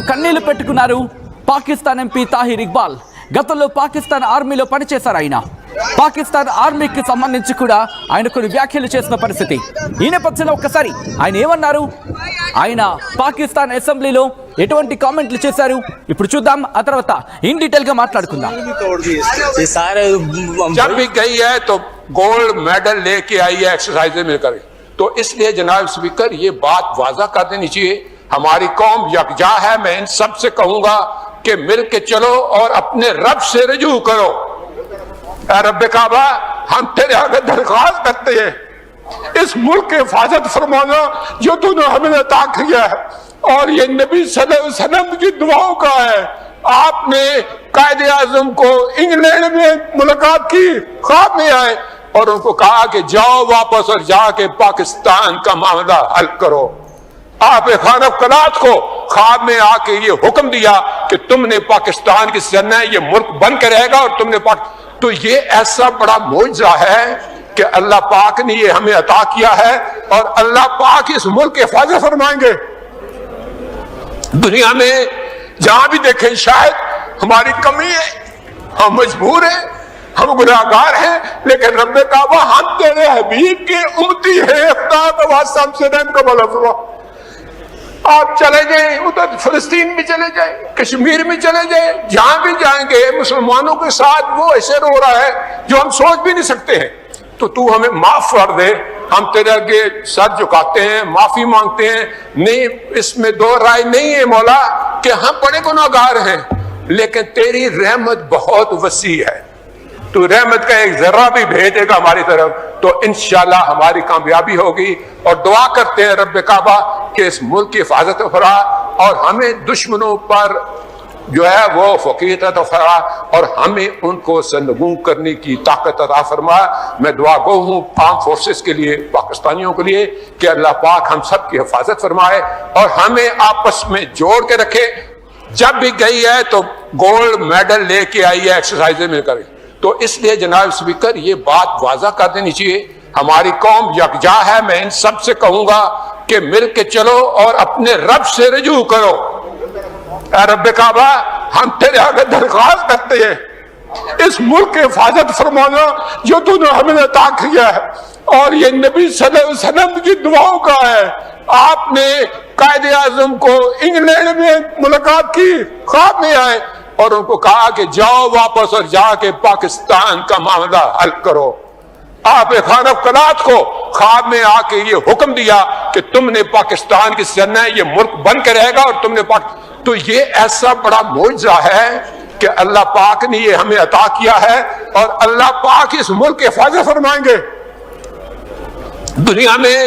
కన్నీళ్లు పెట్టుకున్నారు పాకిస్తాన్ ఎంపీ తాహిర్ ఇక్బాల్. గతంలో పాకిస్తాన్ ఆర్మీలో పనిచేశారు ఆయన. పాకిస్తాన్ ఆర్మీకి సంబంధించి కూడా ఆయన కొన్ని వ్యాఖ్యలు చేసిన పరిస్థితి. ఈ నేపథ్యంలో ఒక్కసారి ఆయన ఏమన్నారు, ఆయన పాకిస్తాన్ అసెంబ్లీలో ఎటువంటి కామెంట్లు చేశారు ఇప్పుడు చూద్దాం. ఆ తర్వాత ఇన్ డీటెయిల్ గా మాట్లాడుకుందాం. जब भी गई है तो गोल्ड मेडल लेके आई है एक्सरसाइज में कर, तो इसलिए जनाब स्पीकर ये बात वाजा कर देनी चाहिए, हमारी कौम यकजा है। मैं इन सब से कहूंगा कि मिल के चलो और अपने रब से रजू करो। रब काबा, हम तेरे आगे दरख्वास्त करते हैं, इस मुल्क की हिफाजत फरमाना जो तूने हमें अता किया है, और ये नबी सल्लल्लाहु अलैहि वसल्लम की दुआओं का है। आपने कायदे आजम को इंग्लैंड में मुलाकात की, ख्वाब में आए और उनको कहा कि जाओ वापस और जाके पाकिस्तान का मामला हल करो। आप खान कलात को ख्वाब में आके ये हुक्म दिया कि तुमने पाकिस्तान की सरना ये मुल्क बन के रहेगा और तुमने तो ये ऐसा बड़ा मौजज़ा है कि अल्लाह पाक ने ये हमें अता किया है और अल्लाह पाक इस मुल्क की हिफाजत फरमाएंगे। दुनिया में जहां भी देखें शायद हमारी कमी है, हम मजबूर हैं, हम गुनाहगार हैं, लेकिन रब्बे काबा हम तेरे हबीब के उम्मती हैं। आप चले जाएं उधर फिलिस्तीन में चले जाएं, कश्मीर में चले जाएं, जहां भी जाएंगे मुसलमानों के साथ वो ऐसे रो रहा है जो हम सोच भी नहीं सकते हैं। तो तू हमें माफ कर दे, हम तेरे आगे सर झुकाते हैं, माफी मांगते हैं। नहीं, इसमें दो राय नहीं है मौला कि हम बड़े गुनाहगार हैं, लेकिन तेरी रहमत बहुत वसी है। तू रहमत का एक जर्रा भी भेजेगा हमारी तरफ तो इंशाल्लाह हमारी कामयाबी होगी। और दुआ करते हैं रब्बे काबा कि इस मुल्क की हिफाजत फरा और हमें दुश्मनों पर जो है वो फकीर अता फरमा और हमें उनको सरनगू करने की ताकत अता फरमा। मैं दुआ गो हूँ आर्म फोर्सेस के लिए, पाकिस्तानियों के लिए कि अल्लाह पाक हम सब की हिफाजत फरमाए और हमें आपस में जोड़ के रखे। जब भी गई है तो गोल्ड मेडल लेके आई है एक्सरसाइज में करे, तो इसलिए जनाब स्पीकर ये बात वाजा कर देनी चाहिए, हमारी कौम यकजा है। मैं इन सब से कहूंगा कि मिल के चलो और अपने रब से रजू करो। रब काबा, हम तेरे आगे दरख्वास्त करते हैं, इस मुल्क की हिफाजत फरमाना जो तूने हमें अता किया है, और ये नबी सल्लल्लाहु अलैहि वसल्लम की दुआओं का है। आपने कायदे आजम को इंग्लैंड में मुलाकात की, ख्वाब में आए और उनको कहा कि जाओ वापस और जाके पाकिस्तान का मामला हल करो। आप खान कलात को ख्वाब में आके ये हुक्म दिया कि तुमने पाकिस्तान की सरना ये मुल्क बन के रहेगा और तुमने तो ये ऐसा बड़ा मौजज़ा है कि अल्लाह पाक ने ये हमें अता किया है और अल्लाह पाक इस मुल्क की हिफाजत फरमाएंगे। दुनिया में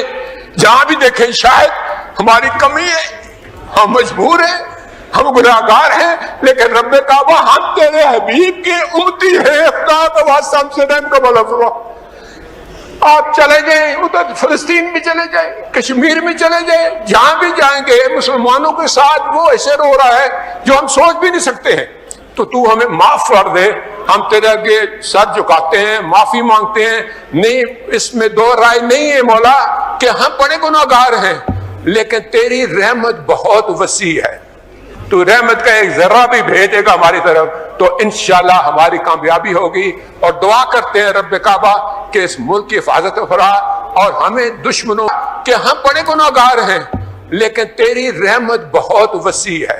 जहां भी देखें शायद हमारी कमी है, हम मजबूर हैं, हम गुनाहगार हैं, लेकिन रब्बे काबा हम तेरे हबीब के उम्मती हैं। आप चले जाएं उधर फिलिस्तीन में चले जाएं, कश्मीर में चले जाएं, जहां भी जाएंगे मुसलमानों के साथ वो ऐसे रो रहा है जो हम सोच भी नहीं सकते हैं। तो तू हमें माफ कर दे, हम तेरे आगे सर झुकाते हैं, माफी मांगते हैं। नहीं, इसमें दो राय नहीं है मौला कि हम बड़े गुनाहगार हैं, लेकिन तेरी रहमत बहुत वसी है। तू रहमत का एक जर्रा भी भेजेगा हमारी तरफ तो इंशाल्लाह हमारी कामयाबी होगी। और दुआ करते हैं रब्बे काबा कि इस मुल्क की हिफाजत फरा और हमें दुश्मनों के हम बड़े गुनाहगार हैं, लेकिन तेरी रहमत बहुत वसी है।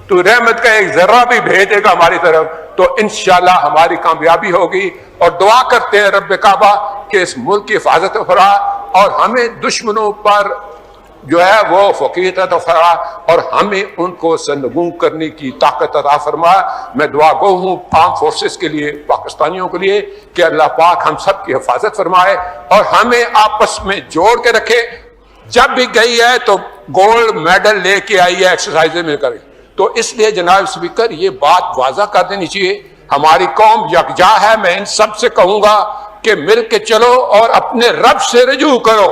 तू रहमत का एक जर्रा भी भेजेगा हमारी तरफ तो इंशाल्लाह हमारी कामयाबी होगी। और दुआ करते हैं रब्बे काबा कि इस मुल्क की हिफाजत फरा और हमें दुश्मनों पर जो है वो फकीर अता फरमा और हमें उनको सरनगू करने की ताकत अता फरमा। मैं दुआ गो हूँ आर्म फोर्सेस के लिए, पाकिस्तानियों के लिए कि अल्लाह पाक हम सब की हिफाजत फरमाए और हमें आपस में जोड़ के रखे। जब भी गई है तो गोल्ड मेडल लेके आई है एक्सरसाइज में करे, तो इसलिए जनाब स्पीकर ये बात वाजा कर देनी चाहिए, हमारी कौम यकजा है। मैं इन सब से कहूंगा कि मिल के चलो और अपने रब से रजू करो।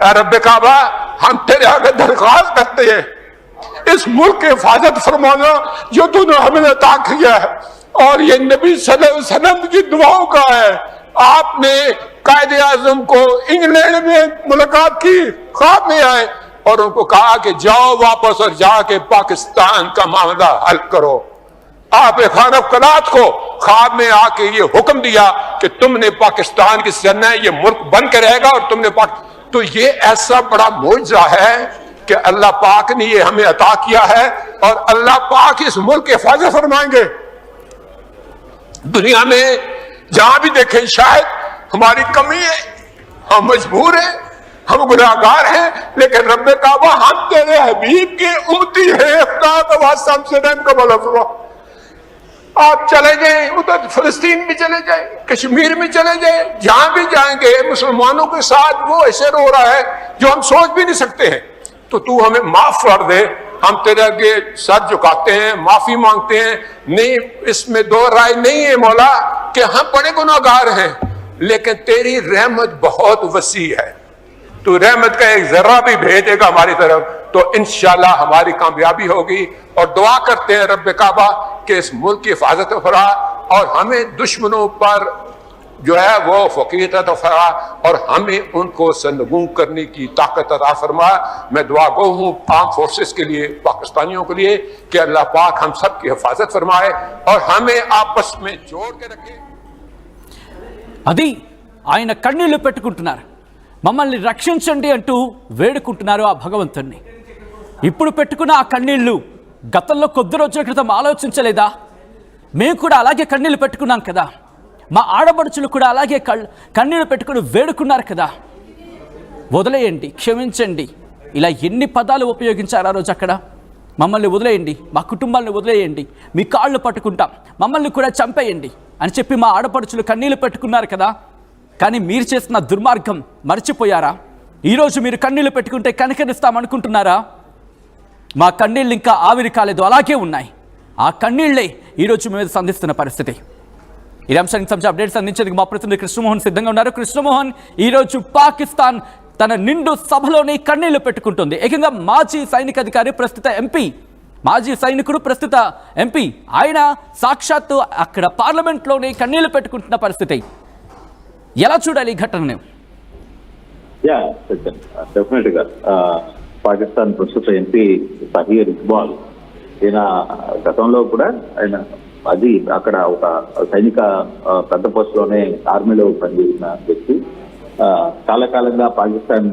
रब्बे काबा, हम तेरे आगे दरख्वास्त करते हैं, इस मुल्क की हिफाजत फरमाना जो तूने हमें अता किया है, और ये नबी सल्लल्लाहु अलैहि वसल्लम की दुआओं का है। आपने कायदे आजम को इंग्लैंड में मुलाकात की, ख्वाब में आए और उनको कहा कि जाओ वापस और जाके पाकिस्तान का मामला हल करो। आप खान अफकलात को ख्वाब में आके ये हुक्म दिया कि तुमने पाकिस्तान की सरना ये मुल्क बन के रहेगा और तुमने तो ये ऐसा बड़ा मौजज़ा है कि अल्लाह पाक ने ये हमें अता किया है और अल्लाह पाक इस मुल्क की हिफाजत फरमाएंगे। दुनिया में जहां भी देखें शायद हमारी कमी है, हम मजबूर हैं, हम गुनाहगार हैं, लेकिन रब काबा हम तेरे हबीब के उम्मती हैं, अपना का वास्ता हमसे रहम का भला फरमा। आप चले जाएं, उधर फिलिस्तीन भी चले जाएं, कश्मीर में चले जाएं, जहां भी जाएंगे मुसलमानों के साथ वो ऐसे रो रहा है जो हम सोच भी नहीं सकते हैं। तो तू हमें माफ कर दे, हम तेरे आगे सर झुकाते हैं, माफी मांगते हैं। नहीं, इसमें दो राय नहीं है मौला कि हम बड़े गुनाहगार हैं, लेकिन तेरी रहमत बहुत वसी है। तू रहमत का एक जर्रा भी भेजेगा हमारी तरफ तो इंशाल्लाह हमारी कामयाबी होगी। और दुआ करते हैं रब काबा कि इस मुल्क की हिफाजत फरमा और हमें दुश्मनों पर जो है वो फकीर अता फरमा और हमें उनको सरनगू करने की ताकत अता फरमा। मैं दुआ गो हूँ आर्म फोर्सेस के लिए, पाकिस्तानियों के लिए कि अल्लाह पाक हम सब की हिफाजत फरमाए और हमें आपस में जोड़ के रखे। అది ఆయన కన్నీళ్లు పెట్టుకుంటున్నారు, మమ్మల్ని రక్షించండి అంటూ వేడుకుంటున్నారు ఆ భగవంతుణ్ణి. ఇప్పుడు పెట్టుకున్న ఆ కన్నీళ్లు గతంలో కొద్ది రోజుల క్రితం ఆలోచించలేదా? మేము కూడా అలాగే కన్నీళ్లు పెట్టుకున్నాం కదా, మా ఆడపడుచులు కూడా అలాగే కన్నీళ్లు పెట్టుకుని వేడుకున్నారు కదా. వదిలేయండి, క్షమించండి, ఇలా ఎన్ని పదాలు ఉపయోగించారు ఆ రోజు అక్కడ. మమ్మల్ని వదిలేయండి, మా కుటుంబాలను వదిలేయండి, మీ కాళ్ళు పట్టుకుంటాం, మమ్మల్ని కూడా చంపేయండి అని చెప్పి మా ఆడపడుచులు కన్నీళ్లు పెట్టుకున్నారు కదా. కానీ మీరు చేసిన దుర్మార్గం మర్చిపోయారా? ఈరోజు మీరు కన్నీళ్లు పెట్టుకుంటే కనికరిస్తామనుకుంటున్నారా? మా కన్నీళ్ళు ఇంకా ఆవిరి కాలేదు, అలాగే ఉన్నాయి. ఆ కన్నీళ్లే ఈరోజు మేము సంధిస్తున్న పరిస్థితి. ఈ అంశానికి సంబంధించి అప్డేట్స్ అందించేందుకు మా ప్రతినిధి కృష్ణమోహన్ సిద్ధంగా ఉన్నారు. కృష్ణమోహన్, ఈరోజు పాకిస్తాన్ తన నిండు సభలోని కన్నీళ్లు పెట్టుకుంటుంది. ఏకంగా మాజీ సైనిక అధికారి, ప్రస్తుత ఎంపీ, మాజీ సైనికుడు, ప్రస్తుత ఎంపీ, ఆయన సాక్షాత్తు అక్కడ పార్లమెంట్లోనే కన్నీళ్లు పెట్టుకుంటున్న పరిస్థితి. ఎలా చూడాలి ఈ ఘటనను? డెఫినెట్ గా పాకిస్తాన్ ప్రస్తుత ఎంపీ తహీర్ ఇక్బాల్, ఈయన గతంలో కూడా ఆయన అది అక్కడ ఒక సైనిక పెద్ద పోస్టులోనే ఆర్మీలో పనిచేసిన వ్యక్తి. చాలా కాలంగా పాకిస్తాన్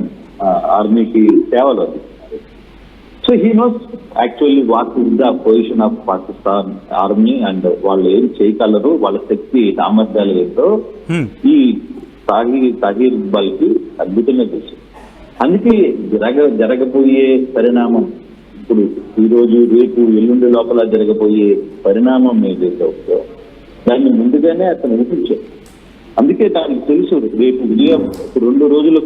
ఆర్మీకి సేవలు అందిస్తున్నారు. So he knows actually what is the position of Pakistan army and వాళ్ళు ఏం చేయగలరు, వాళ్ళ శక్తి సామర్థ్యాలు ఏంటో ఈ తహీర్ ఇక్బాల్ కి అద్భుతంగా తెలుసు. అందుకే జరగబోయే పరిణామం, ఇప్పుడు ఈ రోజు రేపు ఎల్లుండి లోపల జరగబోయే పరిణామం ఏదైతే ఉందో దాన్ని ముందుగానే అతను ఊహించారు. అందుకే దానికి తెలుసు రేపు ఉదయం 2 రోజులు